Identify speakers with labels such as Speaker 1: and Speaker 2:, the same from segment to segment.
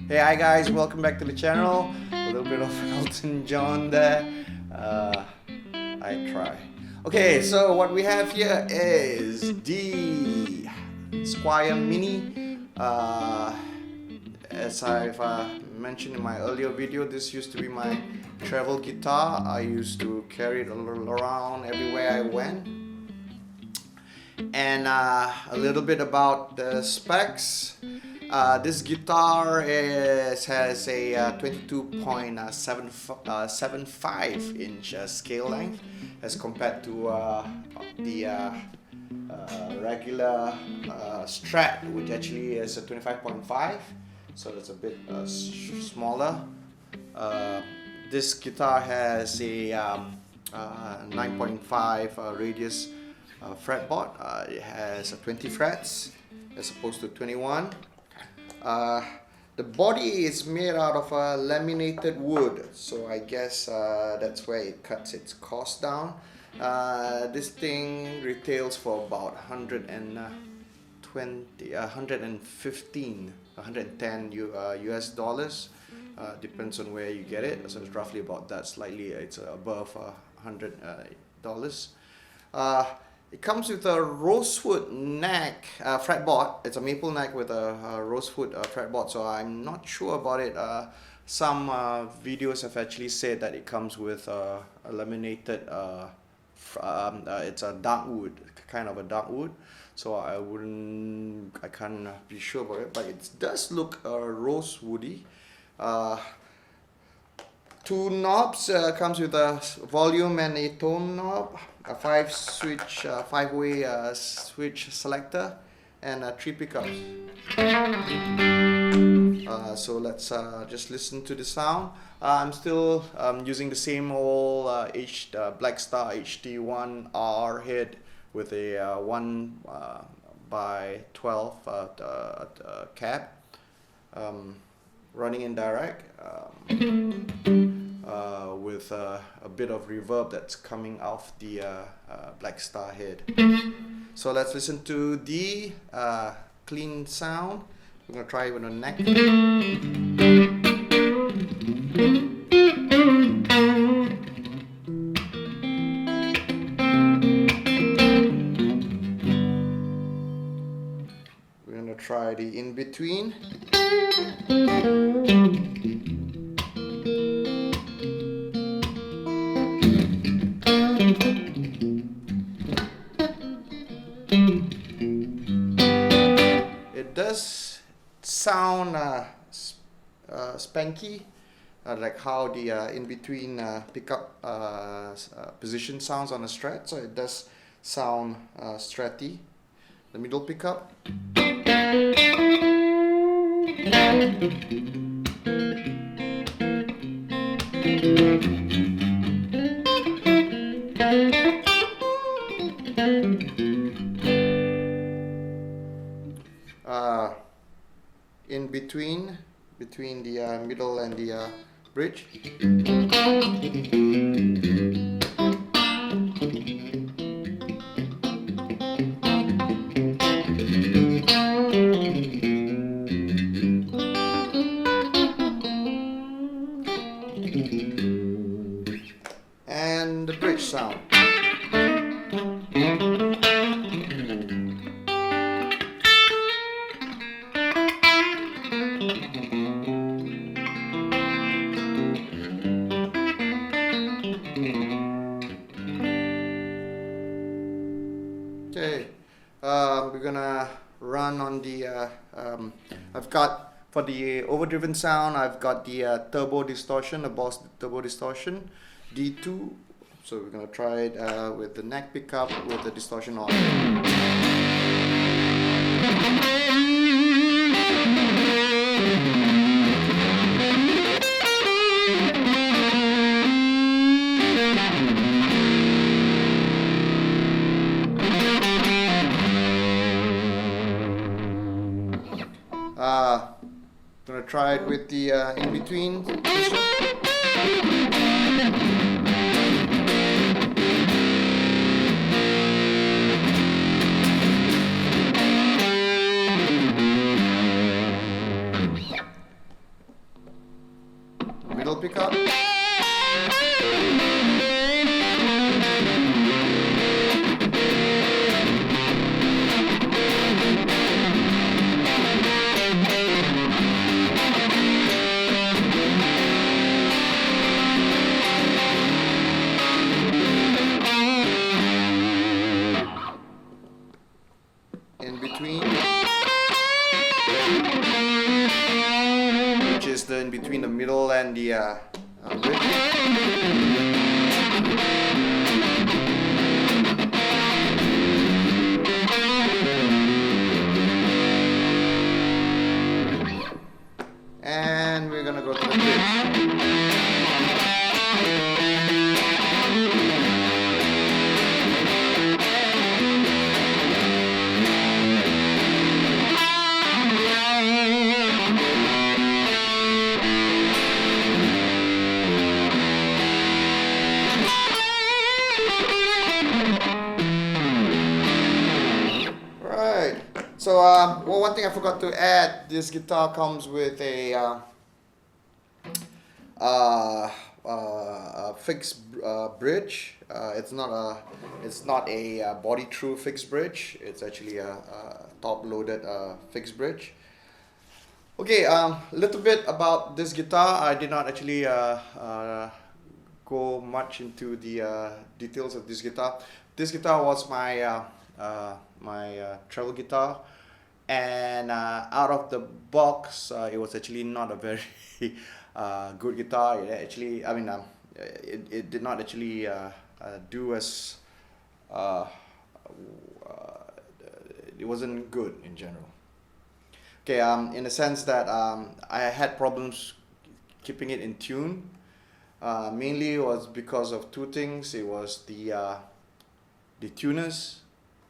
Speaker 1: Hey, hi guys, welcome back to the channel. A little bit of Elton John there. I try. Okay, so what we have here is the Squier Mini. As I've mentioned in my earlier video, this used to be my travel guitar. I used to carry it around everywhere I went. And a little bit about the specs. This guitar has a 22.75 inch scale length as compared to the regular Strat, which actually is a 25.5, so it's a bit smaller. This guitar has a 9.5 radius fretboard. It has 20 frets as opposed to 21. The body is made out of laminated wood, so I guess that's where it cuts its cost down. This thing retails for about 110 US dollars. Depends on where you get it, so it's roughly about that. Slightly, it's above $100. It comes with a rosewood neck fretboard. It's a maple neck with a rosewood fretboard, so I'm not sure about it. Some videos have actually said that it comes with a laminated, it's a dark wood, kind of a dark wood. So I can't be sure about it, but it does look rosewoody. Two knobs, comes with a volume and a tone knob, a 5-way switch selector, and 3 pickups. So let's just listen to the sound. I'm still using the same old Blackstar HT1R head with a 1x12 cab, running in direct. With a bit of reverb that's coming off the Blackstar head. So let's listen to the clean sound. We're going to try it with a neck. We're going to try the in-between. It does sound spanky, like how the in-between pickup position sounds on a Strat, so it does sound stratty. The middle pickup. In between the middle and the bridge. And the bridge sound. Okay, we're gonna run on the I've got, For the overdriven sound, I've got the turbo distortion, the Boss turbo distortion, D2. So we're gonna try it with the neck pickup with the distortion on. Gonna try it with the in between. Middle pickup. In between, which is the in between the middle and the bridge. And we're gonna go to the bridge. So, well, one thing I forgot to add, this guitar comes with a fixed bridge. It's not a body-through fixed bridge. It's actually a top-loaded fixed bridge. Okay, a little bit about this guitar. I did not actually go much into the details of this guitar. This guitar was my travel guitar, and out of the box, it was actually not a very good guitar. It actually, I mean, it did not actually do as it wasn't good in general. Okay, in the sense that I had problems keeping it in tune. Mainly it was because of two things. It was the tuners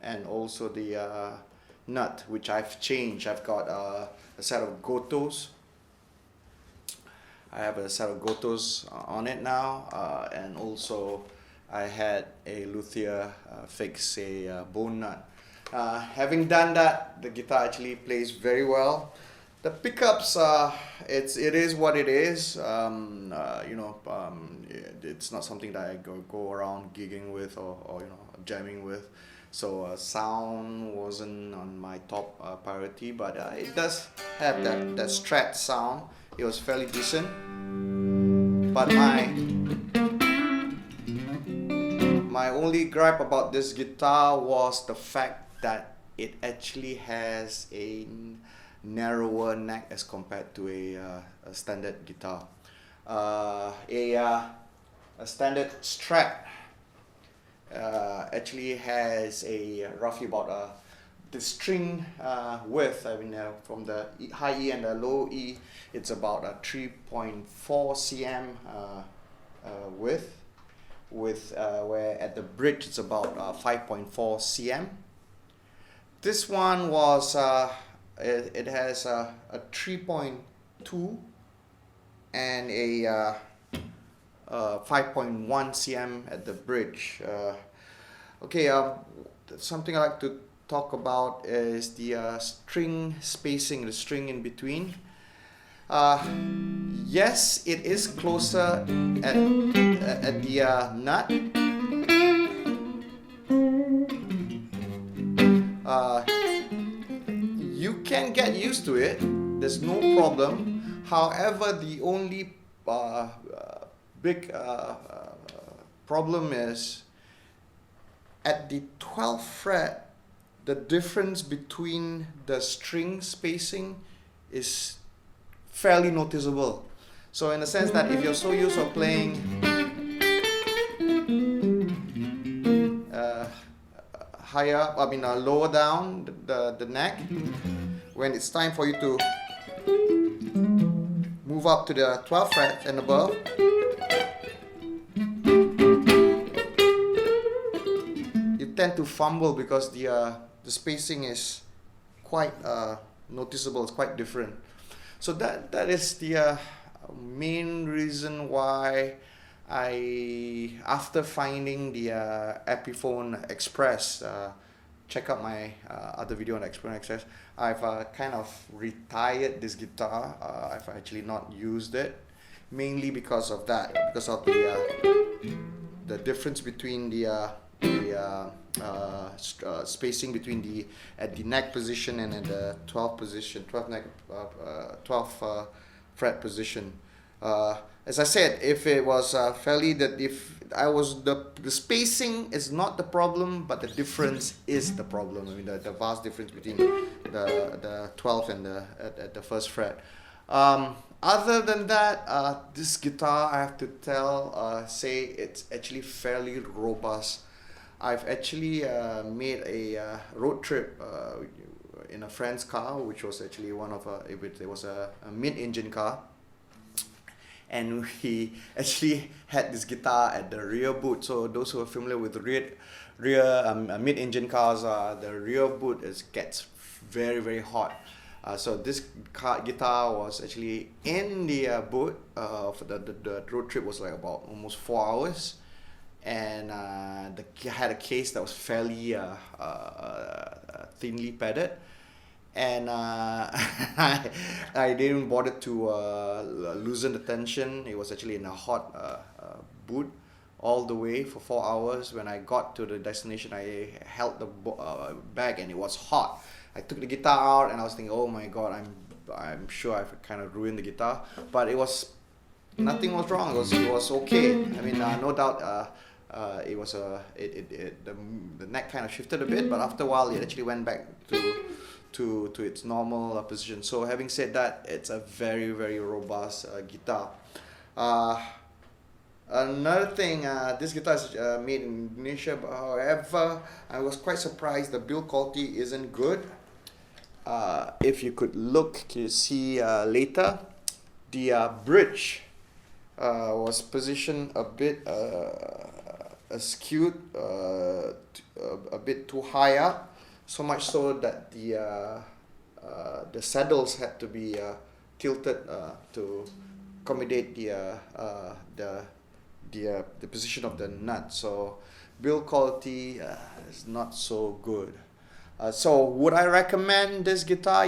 Speaker 1: and also the nut, which I've changed. I've got a set of Gotos. I have a set of Gotos on it now, and also I had a luthier fix a bone nut. Having done that, the guitar actually plays very well. The pickups, it is what it is. It's not something that I go around gigging with or jamming with. So sound wasn't on my top priority, but it does have that Strat sound. It was fairly decent. But my only gripe about this guitar was the fact that it actually has a narrower neck as compared to a standard guitar. A standard Strat actually has a roughly about the string width. I mean, from the high E and the low E, it's about a 3.4 cm width, with where at the bridge it's about 5.4 cm. This one was it has a 3.2 and a 5.1 cm at the bridge. Okay, something I like to talk about is the string spacing, the string in between. Yes, it is closer at the nut. You can get used to it, there's no problem. However, the only big problem is at the 12th fret, the difference between the string spacing is fairly noticeable. So in the sense that if you're so used to playing higher up, lower down the neck, when it's time for you to move up to the 12th fret and above, you tend to fumble because the spacing is quite noticeable. It's quite different. So that is the main reason why after finding the Epiphone Express, check out my other video on Epiphone Express, I've kind of retired this guitar. I've actually not used it, mainly because of that, because of the difference between the spacing between at the neck position and at the 12th position, 12th fret position. As I said, if it was the spacing is not the problem, but the difference is the problem. I mean, the vast difference between the 12th and the 1st fret. Other than that, this guitar, I have to say it's actually fairly robust. I've actually made a road trip in a friend's car, which was actually it was a mid-engine car. And we actually had this guitar at the rear boot. So those who are familiar with rear mid-engine cars, the rear boot gets very, very hot. So this guitar was actually in the boot. For the road trip was like about almost 4 hours, and had a case that was fairly thinly padded. And I didn't bother to loosen the tension. It was actually in a hot boot all the way for 4 hours. When I got to the destination, I held the bag and it was hot. I took the guitar out and I was thinking, oh my god, I'm sure I've kind of ruined the guitar. But nothing was wrong. It was okay. I mean, no doubt it was the neck kind of shifted a bit, but after a while it actually went back to its normal position. So having said that, it's a very, very robust guitar. Another thing, this guitar is made in Indonesia, but however, I was quite surprised the build quality isn't good. If you could look to see later, the bridge was positioned a bit skewed, a bit too high up. So much so that the saddles had to be tilted to accommodate the position of the nut. So build quality is not so good. So would I recommend this guitar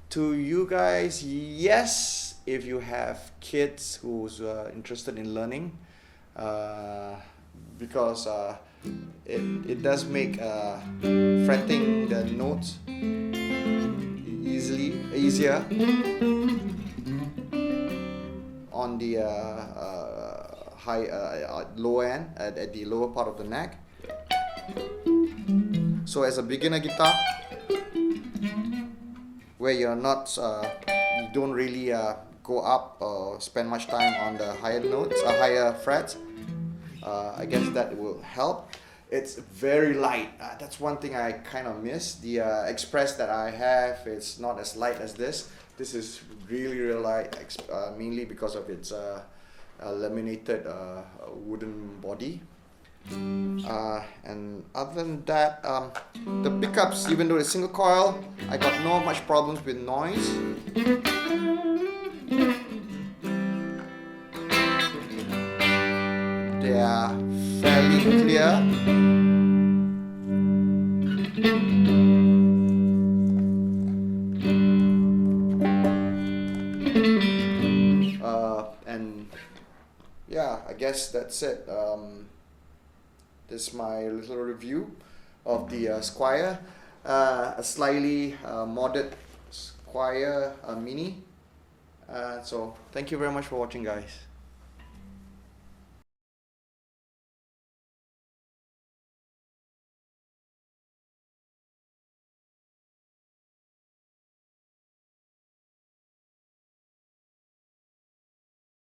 Speaker 1: to you guys? Yes, if you have kids who's interested in learning, because it does make fretting the notes easier on the low end at the lower part of the neck. So as a beginner guitar, where you don't really go up or spend much time on the higher notes, higher frets, I guess that will help. It's very light. That's one thing I kind of miss. The Express that I have, it's not as light as this. This is really, really light, mainly because of its laminated wooden body. And other than that, the pickups, even though it's single coil, I got no much problems with noise. They are fairly clear. And yeah, I guess that's it. This is my little review of the Squier, a slightly modded Squier Mini. So thank you very much for watching, guys.